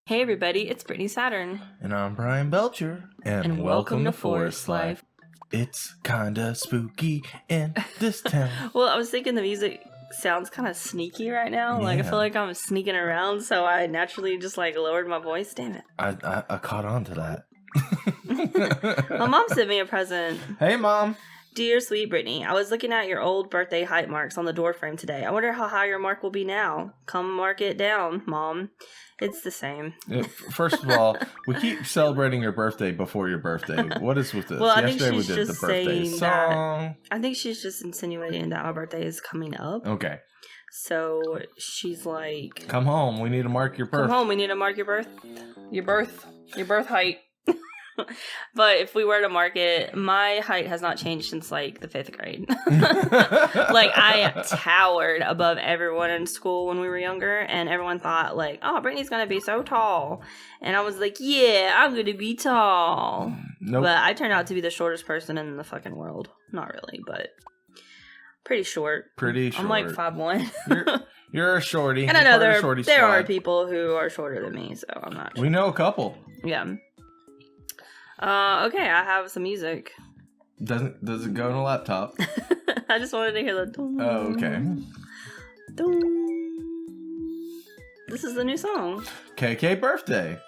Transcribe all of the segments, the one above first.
Hey everybody, it's Brittany Saturn. And I'm Bryan Belcher. And welcome to Forest Life. It's kinda spooky in this town. Well, I was thinking the music sounds kind of sneaky right now. Like, I Yeah. feel like I'm sneaking around, so I naturally just, lowered my voice. Damn it. I caught on to that. My mom sent me a present. Hey, Mom. Dear sweet Brittany, I was looking at your old birthday height marks on the door frame today. I wonder how high your mark will be now. Come mark it down, Mom. It's the same. First of all, we keep celebrating your birthday before your birthday. What is with this? Well, I think Yesterday she's we did just the birthday saying song. I think she's just insinuating that my birthday is coming up. Okay. So she's like, Come home. We need to mark your birth. come home, we need to mark your birth height. But if we were to mark it, my height has not changed since the 5th grade. I towered above everyone in school when we were younger, and everyone thought oh, Brittany's gonna be so tall, and I was like, yeah, I'm gonna be tall. Nope. But I turned out to be the shortest person in the fucking world. Not really, but pretty short. Pretty short. I'm 5'1". You're a shorty. And I know You're part of there are squad. people who are shorter than me, so I'm not. We know a couple. Yeah. Okay, I have some music. Does it go in a laptop? I just wanted to hear the dong. Oh, okay. Dong. This is the new song. KK birthday.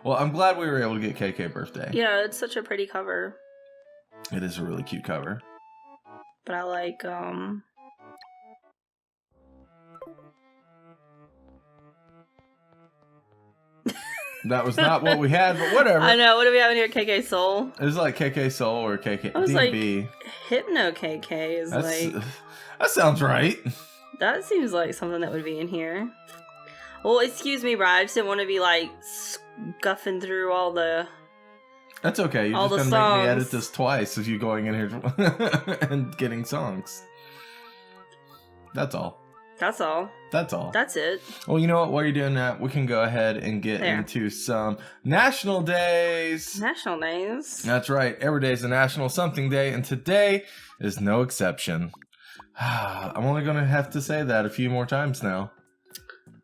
Well, I'm glad we were able to get KK birthday. Yeah, it's such a pretty cover. It is a really cute cover. But I like That was not what we had, but whatever. I know, what do we have in here? KK Soul? It was like KK Soul or KK I was DB. Hypno KK is That sounds right. that seems like something that would be in here. Well, excuse me, Bryan, I just didn't want to be scuffing through all the... That's okay. You're all just the going to make me songs. edit this twice if you going in here and getting songs. That's all. That's all. That's all. That's it. Well, you know what? While you're doing that, we can go ahead and get There. into some national days. National days. That's right. Every day is a national something day, and today is no exception. I'm only going to have to say that a few more times now.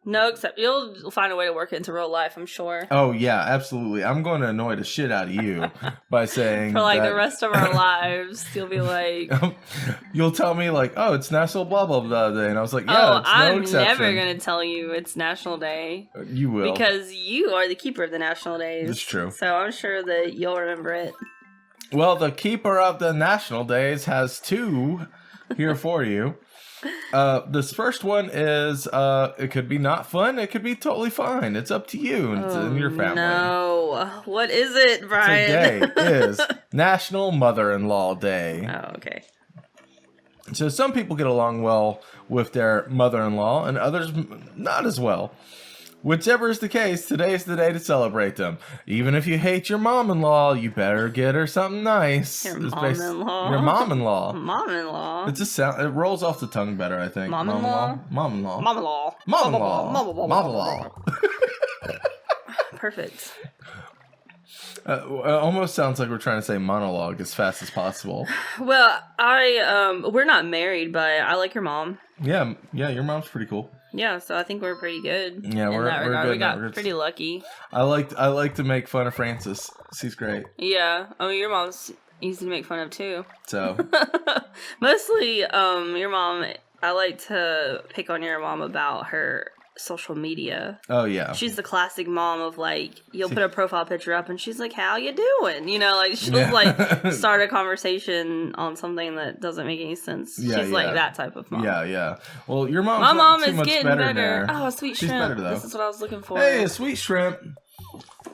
No, except you'll find a way to work it into real life, I'm sure. Oh, yeah, absolutely. I'm going to annoy the shit out of you by saying For that, the rest of our lives, you'll be like, you'll tell me oh, it's National blah, blah, blah day. And I was like, yeah, oh, it's no I'm exception. never going to tell you it's National Day. You will. Because you are the keeper of the National Days. It's true. So I'm sure that you'll remember it. Well, the keeper of the national days has two here for you. This first one is it could be not fun, it could be totally fine. It's up to you and it's in your family. No. What is it, Bryan? Today is National Mother-in-Law Day. Oh, okay. So some people get along well with their mother-in-law and others not as well. Whichever is the case, today is the day to celebrate them. Even if you hate your mom-in-law, you better get her something nice. Your It's mom-in-law? Your mom-in-law. Mom-in-law? It just sound. It rolls off the tongue better, I think. Mom-in-law? Mom-in-law. Mom-in-law. Mom-in-law. Mom-in-law. Perfect. It almost sounds like we're trying to say monologue as fast as possible. Well, we're not married, but I like your mom. Yeah, your mom's pretty cool. Yeah, so I think we're pretty good. Yeah, in we're that regard. good. We got pretty lucky. I like to make fun of Frances. She's great. Yeah, I mean your mom's easy to make fun of too. So mostly, your mom. I like to pick on your mom about her social media. oh yeah, She's the classic mom of you'll put a profile picture up and she's like, "How you doing?" She'll Yeah. start a conversation on something that doesn't make any sense. Yeah, she's yeah. that type of mom. yeah. Well, your mom's My not mom too is much getting better. better. There. Oh, sweet She's shrimp. better, though. This is what I was looking for. Hey, a sweet shrimp.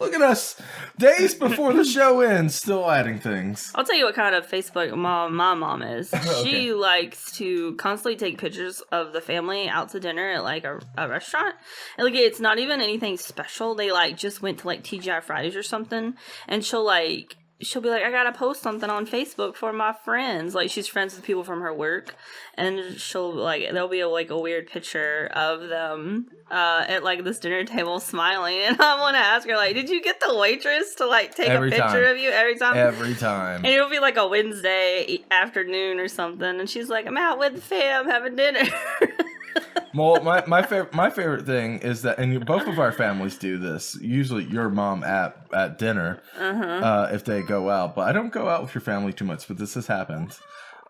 Look at us, days before the show ends, still adding things. I'll tell you what kind of Facebook mom my mom is. Okay. She likes to constantly take pictures of the family out to dinner at a restaurant. And it's not even anything special. They just went to TGI Fridays or something, and she'll be like, I gotta post something on Facebook for my friends. She's friends with people from her work, and she'll there'll be a weird picture of them at this dinner table smiling, and I want to ask her did you get the waitress to take Every a picture time. of you every time? Every time. And it'll be a Wednesday afternoon or something, and she's like, I'm out with the fam having dinner. Well, my favorite thing is that, and both of our families do this. Usually, your mom at dinner, if they go out. But I don't go out with your family too much. But this has happened.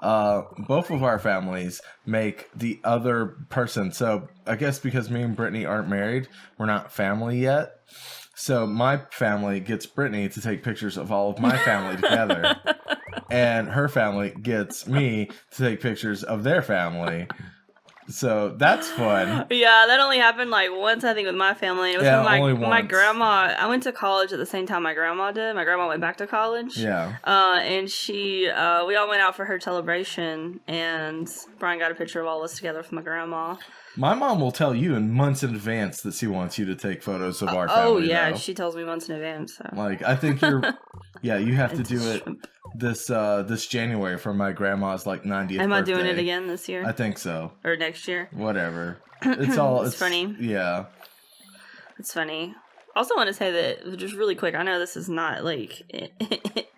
Both of our families make the other person. So I guess because me and Brittany aren't married, we're not family yet. So my family gets Brittany to take pictures of all of my family together, and her family gets me to take pictures of their family. So that's fun. Yeah, that only happened like once, I think, with my family. It was when only my once. grandma. I went to college at the same time my grandma did. My grandma went back to college. Yeah. And we all went out for her celebration, and Bryan got a picture of all of us together with my grandma. My mom will tell you in months in advance that she wants you to take photos of our family. Oh yeah, though. she tells me months in advance. So. Like, I think you have to do it this January for my grandma's like 90th Am I birthday. doing it again this year? I think so. Or next year? Whatever. It's funny. Yeah. It's funny. I also want to say that, just really quick, I know this is not, like,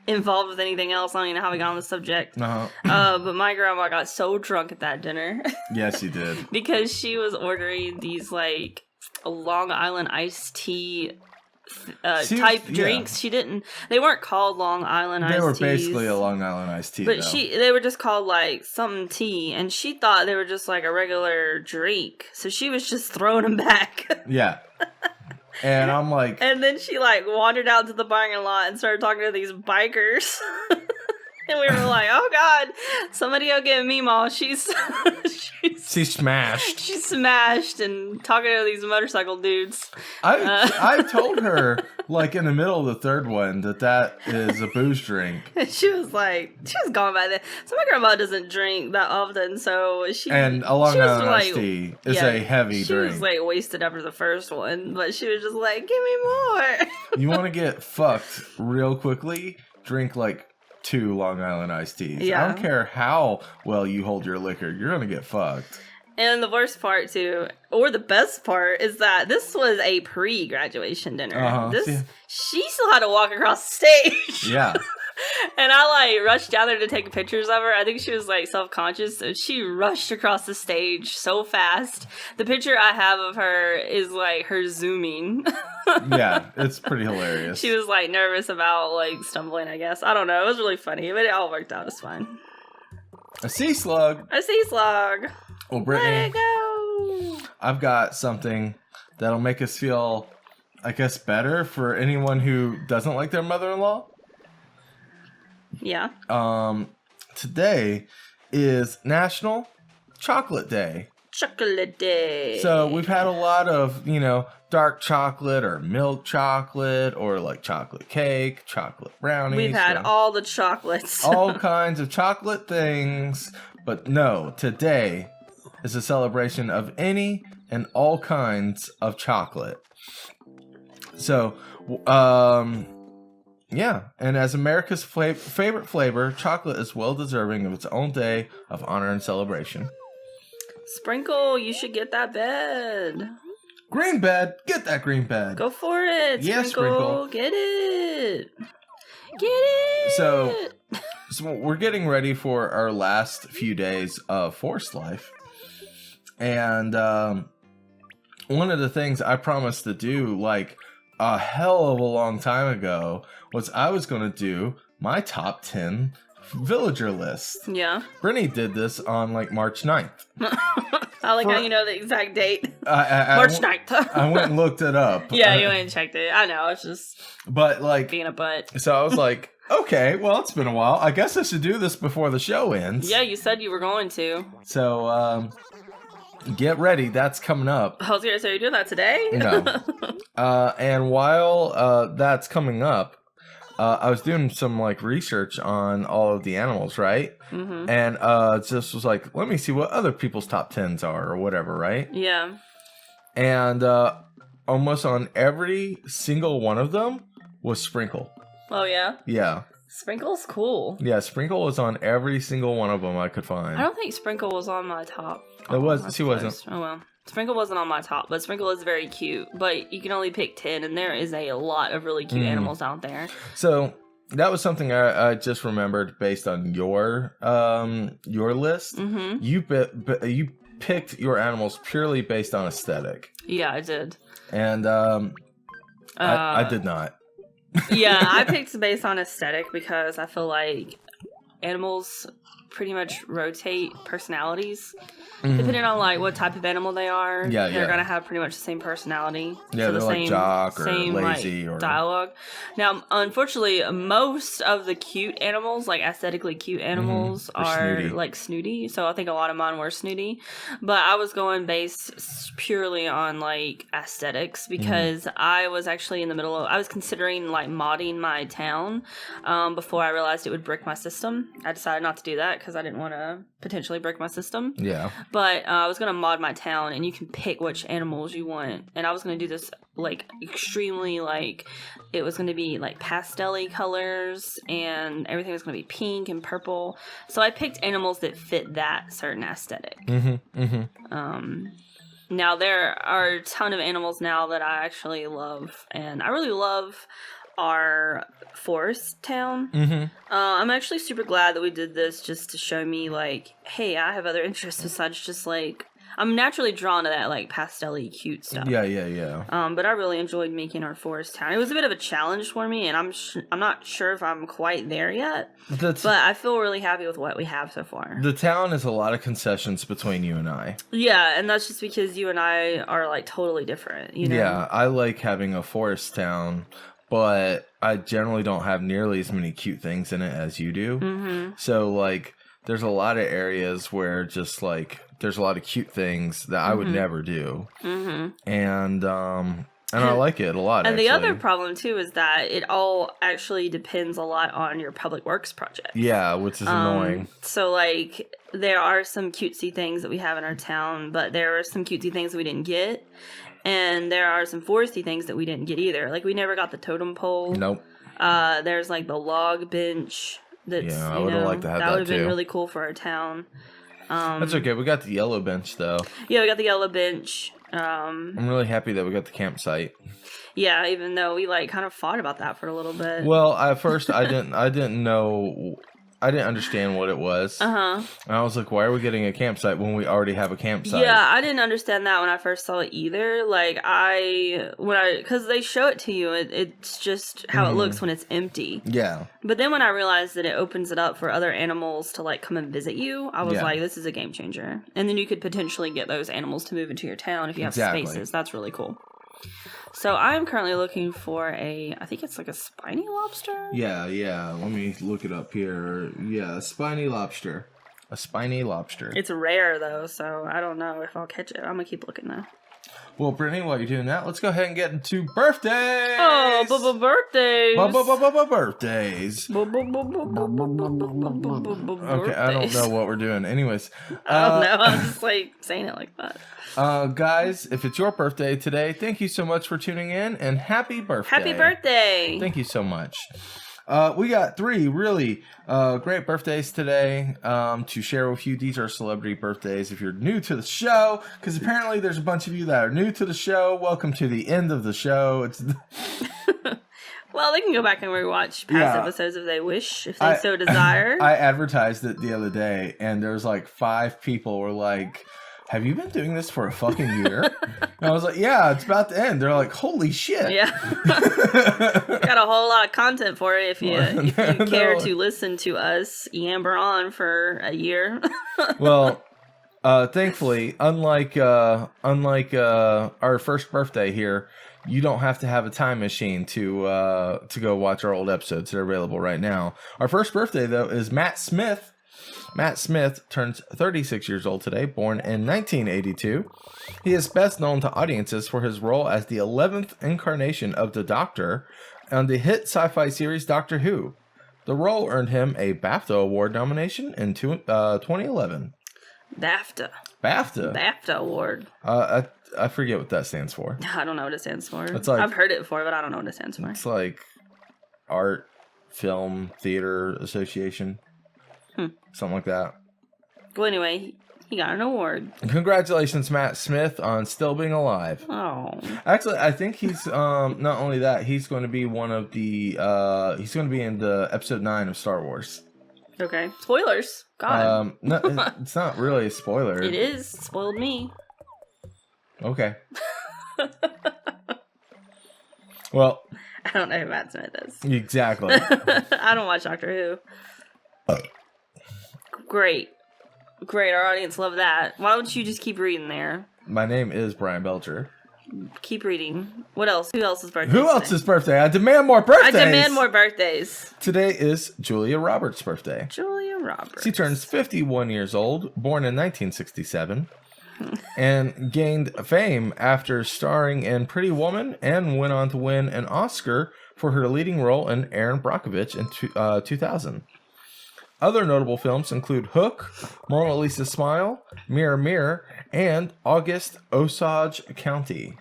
involved with anything else. I don't even know how we got on the subject. But my grandma got so drunk at that dinner. Yes, she did. Because she was ordering these, like, Long Island iced tea type drinks. They weren't called Long Island iced teas. They were basically a Long Island iced tea, but though. they were just called like something tea, and she thought they were just like a regular drink, so she was just throwing them back. Yeah. And I'm like, and then she like wandered out to the parking lot and started talking to these bikers. And we were like, "Oh God, somebody go get Meemaw. She's smashed. She's smashed and talking to these motorcycle dudes." I told her like in the middle of the third one that is a booze drink. And she was gone by then. So my grandma doesn't drink that often, so and a Long Island iced tea is a heavy drink. She was like wasted after the first one, but she was just like, "Give me more." You want to get fucked real quickly? Drink like 2 Long Island iced teas. Yeah. I don't care how well you hold your liquor, you're gonna get fucked. And the worst part too, or the best part, is that this was a pre-graduation dinner. She still had to walk across the stage. Yeah. And I like rushed down there to take pictures of her. I think she was like self-conscious, so she rushed across the stage so fast. The picture I have of her is like her zooming. Yeah, it's pretty hilarious. She was like nervous about like stumbling, I guess. I don't know. It was really funny, but it all worked out. It's fine. A sea slug. A sea slug. Well, Brittany, let it go. I've got something that'll make us feel, I guess, better for anyone who doesn't like their mother-in-law. Yeah. Today is National Chocolate Day. Chocolate Day. So we've had a lot of, dark chocolate or milk chocolate or like chocolate cake, chocolate brownies. We've had all the chocolates. All kinds of chocolate things. But no, today is a celebration of any and all kinds of chocolate. So, yeah, and as America's favorite flavor, chocolate is well deserving of its own day of honor and celebration. Sprinkle, you should get that bed. Green bed, get that green bed. Go for it. Yes, Sprinkle. Get it. Get it. So we're getting ready for our last few days of forest life. And one of the things I promised to do, like a hell of a long time ago, was I was going to do my top 10 villager list. Yeah. Brittany did this on like March 9th. I like how you know the exact date. March 9th. I went and looked it up. Yeah, you went and checked it. I know, it's just being a butt. So I was like, okay, well, it's been a while. I guess I should do this before the show ends. Yeah, you said you were going to. So, get ready. That's coming up. I was going to say, you're doing that today? No. And while that's coming up, I was doing some like research on all of the animals, right? Mm-hmm. And just was like, let me see what other people's top 10s are or whatever, right? Yeah. And almost on every single one of them was Sprinkle. Oh, yeah? Yeah. Sprinkle's cool. Yeah, Sprinkle was on every single one of them I could find. I don't think Sprinkle was on my top. She wasn't. Oh, well. Sprinkle wasn't on my top, but Sprinkle is very cute. But you can only pick 10, and there is a lot of really cute animals out there. So that was something I just remembered based on your list. Mm-hmm. You picked your animals purely based on aesthetic. Yeah, I did. And I did not. Yeah, I picked based on aesthetic because I feel like animals pretty much rotate personalities. Depending on like what type of animal they are, they're gonna have pretty much the same personality. Yeah, so they're like jock or lazy or dialogue. Now, unfortunately, most of the cute animals, like aesthetically cute animals, are snooty. Like snooty. So I think a lot of mine were snooty. But I was going based purely on like aesthetics because I was actually in the middle of. I was considering like modding my town before I realized it would brick my system. I decided not to do that because I didn't want to potentially break my system. Yeah. But I was going to mod my town, and you can pick which animals you want. And I was going to do this, like, extremely, like, it was going to be, like, pastel-y colors, and everything was going to be pink and purple. So I picked animals that fit that certain aesthetic. Now, there are a ton of animals now that I actually love, and I really love our forest town. I'm actually super glad that we did this just to show me like, hey, I have other interests besides just like I'm naturally drawn to that like pastel-y cute stuff. Yeah. But I really enjoyed making our forest town. It was a bit of a challenge for me, and I'm not sure if I'm quite there yet. But I feel really happy with what we have so far. The town is a lot of concessions between you and I. Yeah, and that's just because you and I are like totally different. You know? Yeah, I like having a forest town. But I generally don't have nearly as many cute things in it as you do. So, like, there's a lot of areas where just, like, there's a lot of cute things that I would never do. And I like it a lot, And actually. the other problem, too, is that it all actually depends a lot on your public works project. Yeah, which is annoying. So, like, there are some cutesy things that we have in our town, but there are some cutesy things that we didn't get. And there are some foresty things that we didn't get either. Like, we never got the totem pole. Nope. There's, like, the log bench. That's, I would have liked to have that, that would have been too. really cool for our town. That's okay. We got the yellow bench, though. Yeah, we got the yellow bench. I'm really happy that we got the campsite. Yeah, even though we, like, kind of fought about that for a little bit. Well, at first, I didn't know... I didn't understand what it was. And I was like, why are we getting a campsite when we already have a campsite? Yeah, I didn't understand that when I first saw it either. Like, because they show it to you, it's just how it looks when it's empty. Yeah. But then when I realized that it opens it up for other animals to, like, come and visit you, I was like, this is a game changer. And then you could potentially get those animals to move into your town if you have spaces. That's really cool. So I'm currently looking for I think it's like a spiny lobster? Yeah. Let me look it up here. Yeah, a spiny lobster. A spiny lobster. It's rare, though, so I don't know if I'll catch it. I'm going to keep looking, though. Well, Brittany, while you're doing that, let's go ahead and get into birthdays! Oh, birthdays! Birthdays! Okay, I don't know what we're doing. Anyways. I don't know. I'm just, like, saying it like that. Guys, if it's your birthday today, thank you so much for tuning in, and happy birthday. Happy birthday. Thank you so much. We got 3 really great birthdays today to share with you. These are celebrity birthdays. If you're new to the show, because apparently there's a bunch of you that are new to the show, welcome to the end of the show. It's Well, they can go back and rewatch past episodes if they wish, if they so desire. I advertised it the other day, and there's like 5 people were like, have you been doing this for a fucking year? And I was like, yeah, it's about to end. They're like, holy shit. Yeah. Got a whole lot of content for it if you care to listen to us yammer on for a year. Well, thankfully, unlike our first birthday here, you don't have to have a time machine to go watch our old episodes that are available right now. Our first birthday, though, is Matt Smith. Matt Smith turns 36 years old today, born in 1982. He is best known to audiences for his role as the 11th incarnation of the Doctor on the hit sci-fi series Doctor Who. The role earned him a BAFTA Award nomination in 2011. BAFTA Award. I forget what that stands for. I don't know what it stands for. It's like, I've heard it before, but I don't know what it stands for. It's like Art, Film, Theater Association. Something like that. Well, anyway, he got an award. Congratulations, Matt Smith, on still being alive. Oh. Actually, I think he's not only that, he's going to be one of the he's going to be in the episode 9 of Star Wars. Okay. Spoilers. God. No, it's not really a spoiler. It is. Spoiled me. Okay. Well, I don't know who Matt Smith is. exactly. I don't watch Doctor Who. Great. Great. Our audience love that. Why don't you just keep reading there? My name is Bryan Belcher. Keep reading. What else? Who else's birthday? Who else's birthday? I demand more birthdays. I demand more birthdays. Today is Julia Roberts' birthday. Julia Roberts. She turns 51 years old, born in 1967, and gained fame after starring in Pretty Woman and went on to win an Oscar for her leading role in Erin Brockovich in 2000. Other notable films include Hook, Mona Lisa's Smile, Mirror Mirror, and August Osage County.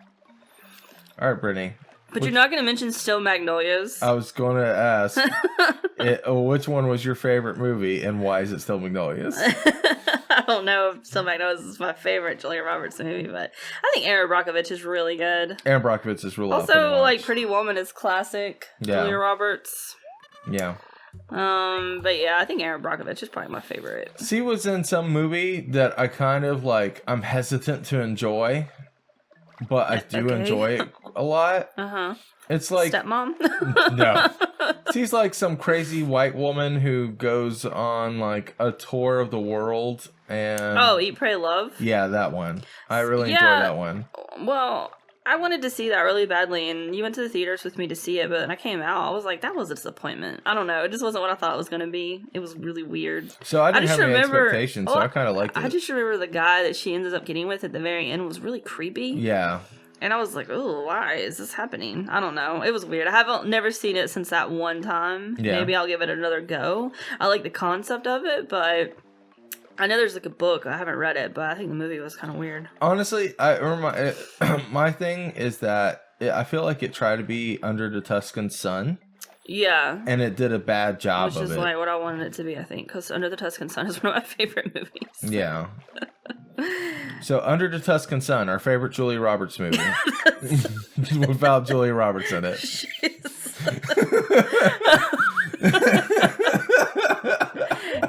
All right, Brittany. But you're not going to mention Still Magnolias. I was going to ask, which one was your favorite movie, and why is it Still Magnolias? I don't know if Still Magnolias is my favorite Julia Roberts movie, but I think Erin Brockovich is really good. Erin Brockovich is really also like Pretty Woman is classic. Yeah. Julia Roberts. Yeah. But yeah, I think Erin Brockovich is probably my favorite. She was in some movie that I kind of like, I'm hesitant to enjoy, but I do enjoy it a lot. Uh-huh. It's like Stepmom? No. She's like some crazy white woman who goes on like a tour of the world and Eat, Pray, Love? Yeah, that one. I really enjoy that one. Well, I wanted to see that really badly, and you went to the theaters with me to see it, but when I came out, I was like, that was a disappointment. I don't know. It just wasn't what I thought it was going to be. It was really weird. So I didn't have any expectations, so I kind of liked it. I just remember the guy that she ended up getting with at the very end was really creepy. Yeah. And I was like, oh, why is this happening? I don't know. It was weird. I never seen it since that one time. Yeah. Maybe I'll give it another go. I like the concept of it, but I know there's like a book. I haven't read it, but I think the movie was kind of weird. Honestly, my thing is that I feel like it tried to be Under the Tuscan Sun. Yeah. And it did a bad job of it. Which is like what I wanted it to be, I think, because Under the Tuscan Sun is one of my favorite movies. Yeah. So, Under the Tuscan Sun, our favorite Julia Roberts movie. Without Julia Roberts in it.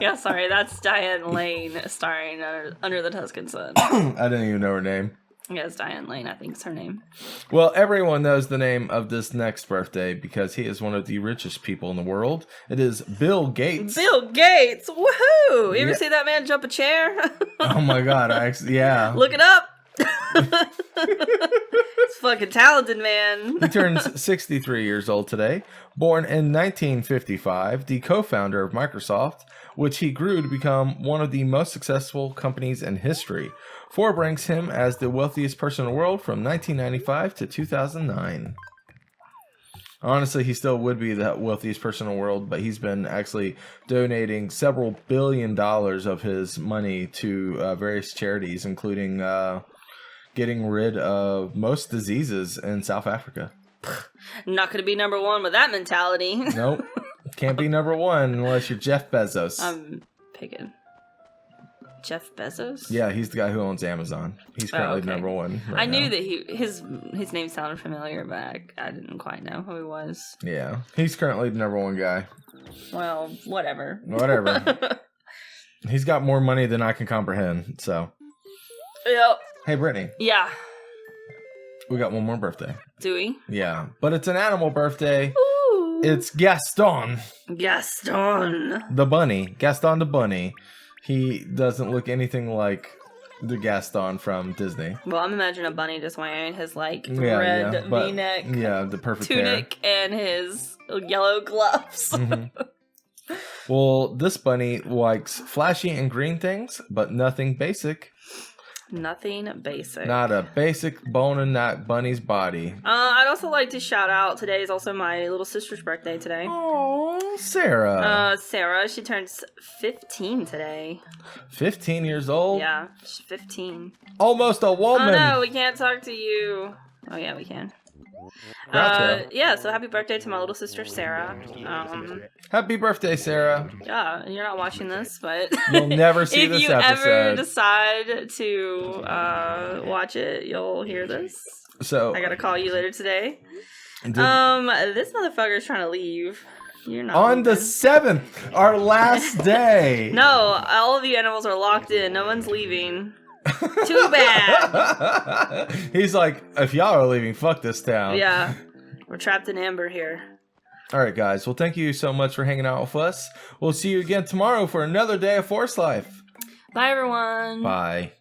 Yeah, sorry, that's Diane Lane starring Under the Tuscan Sun. I didn't even know her name. Yeah, it's Diane Lane, I think is her name. Well, everyone knows the name of this next birthday because he is one of the richest people in the world. It is Bill Gates. Bill Gates! Woohoo! You ever see that man jump a chair? Oh my god, yeah. Look it up! It's fucking talented, man. He turns 63 years old today. Born in 1955, the co-founder of Microsoft, which he grew to become one of the most successful companies in history. Forbes ranks him as the wealthiest person in the world from 1995 to 2009. Honestly, he still would be the wealthiest person in the world, but he's been actually donating several $1 billion of his money to various charities, including getting rid of most diseases in South Africa. Not going to be number one with that mentality. Nope. Can't be number one unless you're Jeff Bezos. I'm picking. Jeff Bezos? Yeah, he's the guy who owns Amazon. He's currently number one. I knew that his name sounded familiar, but I didn't quite know who he was. Yeah, he's currently the number one guy. Well, whatever. Whatever. He's got more money than I can comprehend, so. Yep. Hey, Brittany. Yeah. We got one more birthday. Do we? Yeah, but it's an animal birthday. Ooh. It's Gaston. Gaston. The bunny. Gaston the bunny. He doesn't look anything like the Gaston from Disney. Well, I'm imagining a bunny just wearing his red V-neck. Yeah, the perfect tunic hair. and his yellow gloves. Mm-hmm. Well, this bunny likes flashy and green things, but nothing basic. Nothing basic. Not a basic bone in that bunny's body. I'd also like to shout out, today is also my little sister's birthday today. Oh, Sarah. Sarah, she turns 15 today. 15 years old? Yeah, she's 15. Almost a woman. Oh no, we can't talk to you. Oh yeah, we can. Yeah, so happy birthday to my little sister Sarah. Happy birthday, Sarah. Yeah, you're not watching this, but you'll never see this episode. If you ever decide to watch it, you'll hear this. So I gotta call you later today. This motherfucker's trying to leave. You're not On the leaving. 7th, our last day. No, all of the animals are locked in. No one's leaving. Too bad. He's like, if y'all are leaving, fuck this town. Yeah. We're trapped in amber here. All right, guys. Well, thank you so much for hanging out with us. We'll see you again tomorrow for another day of Forest Life. Bye, everyone. Bye.